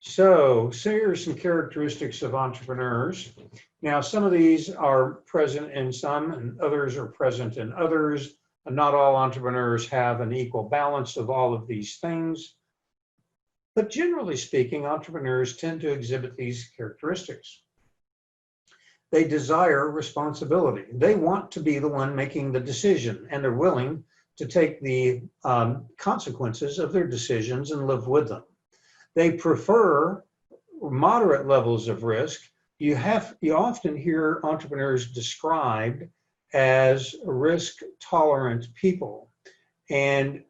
So, here are some characteristics of entrepreneurs. Now, some of these are present in some and others are present in others. And not all entrepreneurs have an equal balance of all of these things. But generally speaking, entrepreneurs tend to exhibit these characteristics. They desire responsibility. They want to be the one making the decision, and they're willing to take the consequences of their decisions and live with them. They prefer moderate levels of risk. You often hear entrepreneurs described as risk tolerant people. And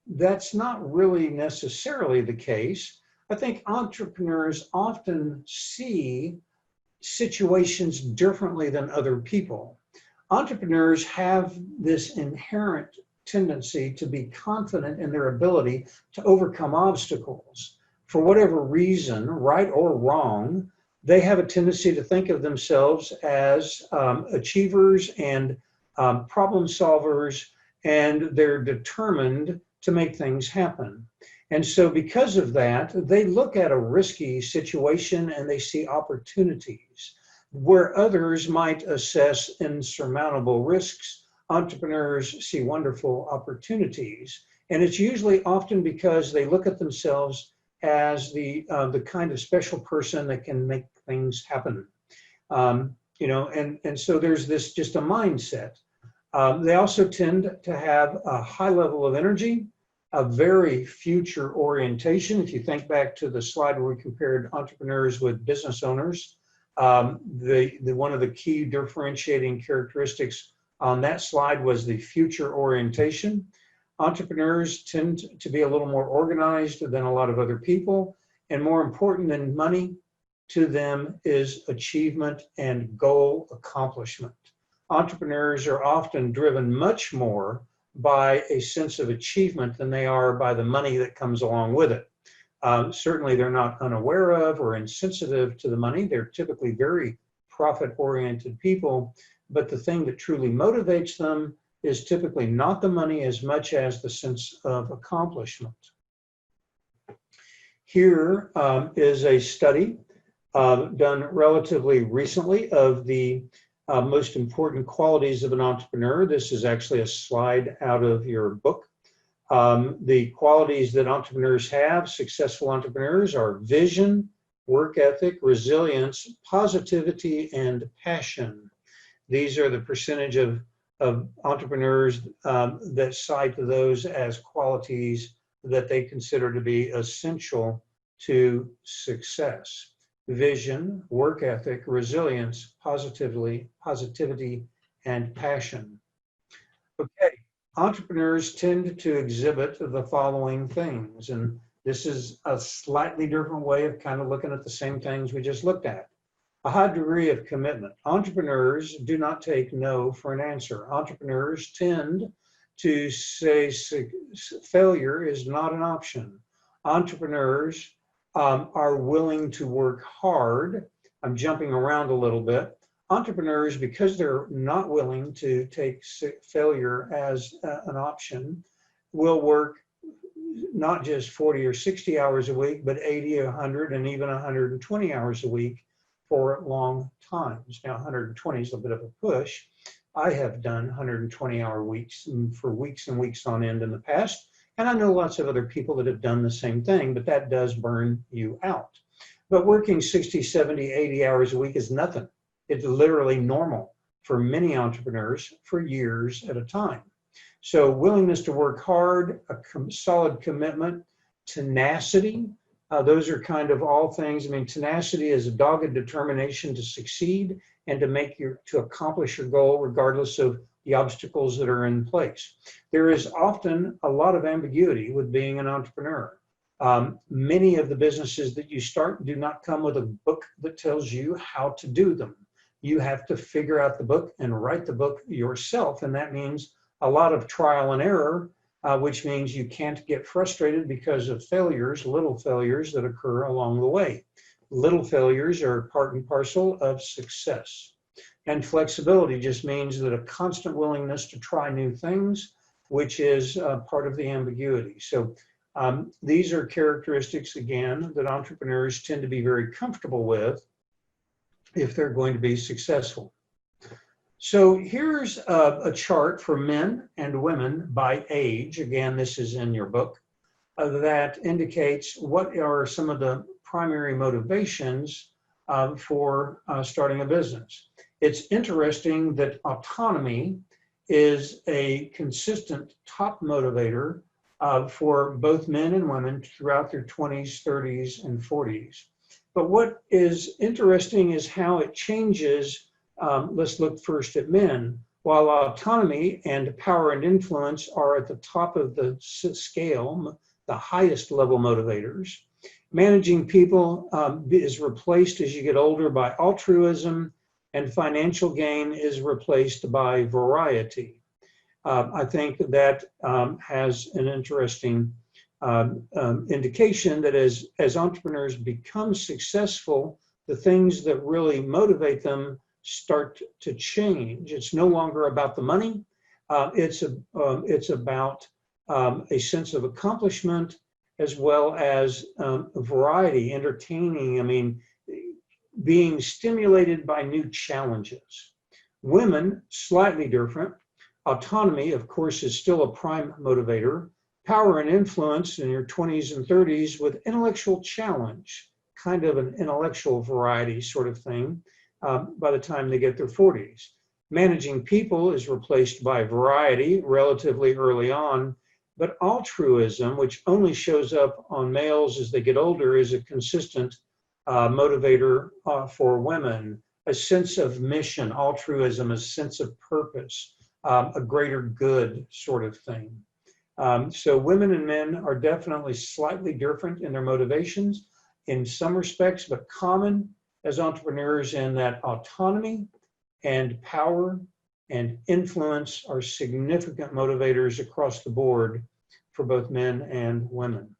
that's not really necessarily the case. I think entrepreneurs often see situations differently than other people. Entrepreneurs have this inherent tendency to be confident in their ability to overcome obstacles. For whatever reason, right or wrong, they have a tendency to think of themselves as achievers and problem solvers, and they're determined to make things happen. And so because of that, they look at a risky situation and they see opportunities. Where others might assess insurmountable risks, entrepreneurs see wonderful opportunities. And it's usually often because they look at themselves as the kind of special person that can make things happen. And so there's this just a mindset. They also tend to have a high level of energy, a very future orientation. If you think back to the slide where we compared entrepreneurs with business owners, one of the key differentiating characteristics on that slide was the future orientation. Entrepreneurs tend to be a little more organized than a lot of other people, and more important than money to them is achievement and goal accomplishment. Entrepreneurs are often driven much more by a sense of achievement than they are by the money that comes along with it. Certainly they're not unaware of or insensitive to the money. They're typically very profit-oriented people, but the thing that truly motivates them is typically not the money as much as the sense of accomplishment. Here is a study done relatively recently of the most important qualities of an entrepreneur. This is actually a slide out of your book. The qualities that entrepreneurs have, successful entrepreneurs, are vision, work ethic, resilience, positivity, and passion. These are the percentage of entrepreneurs that cite those as qualities that they consider to be essential to success. Vision, work ethic, resilience, positivity, and passion. Okay, entrepreneurs tend to exhibit the following things, and this is a slightly different way of kind of looking at the same things we just looked at. A high degree of commitment. Entrepreneurs do not take no for an answer. Entrepreneurs tend to say failure is not an option. Entrepreneurs are willing to work hard. I'm jumping around a little bit. Entrepreneurs, because they're not willing to take failure as an option, will work not just 40 or 60 hours a week, but 80, 100, and even 120 hours a week for long times. Now, 120 is a bit of a push. I have done 120-hour weeks for weeks and weeks on end in the past, and I know lots of other people that have done the same thing, but that does burn you out. But working 60, 70, 80 hours a week is nothing. It's literally normal for many entrepreneurs for years at a time. So willingness to work hard, a solid commitment, tenacity, those are kind of all things. I mean, tenacity is a dogged determination to succeed and to accomplish your goal regardless of the obstacles that are in place. There is often a lot of ambiguity with being an entrepreneur. Many of the businesses that you start do not come with a book that tells you how to do them. You have to figure out the book and write the book yourself, and that means a lot of trial and error, which means you can't get frustrated because of failures, little failures that occur along the way. Little failures are part and parcel of success. And flexibility just means that a constant willingness to try new things, which is part of the ambiguity. So These are characteristics, again, that entrepreneurs tend to be very comfortable with if they're going to be successful. So here's a chart for men and women by age. Again, this is in your book, that indicates what are some of the primary motivations for starting a business. It's interesting that autonomy is a consistent top motivator for both men and women throughout their 20s, 30s, and 40s. But what is interesting is how it changes. Let's look first at men. While autonomy and power and influence are at the top of the scale, the highest level motivators, managing people is replaced as you get older by altruism, and financial gain is replaced by variety. I think that has an interesting indication that as entrepreneurs become successful, the things that really motivate them start to change. It's no longer about the money. It's about a sense of accomplishment, as well as variety, entertaining. I mean, being stimulated by new challenges. Women, slightly different. Autonomy, of course, is still a prime motivator. Power and influence in your 20s and 30s with intellectual challenge, kind of an intellectual variety sort of thing by the time they get their 40s. Managing people is replaced by variety relatively early on, but altruism, which only shows up on males as they get older, is a consistent motivator for women. A sense of mission, altruism, a sense of purpose, a greater good sort of thing. So women and men are definitely slightly different in their motivations in some respects, but common as entrepreneurs in that autonomy and power and influence are significant motivators across the board for both men and women.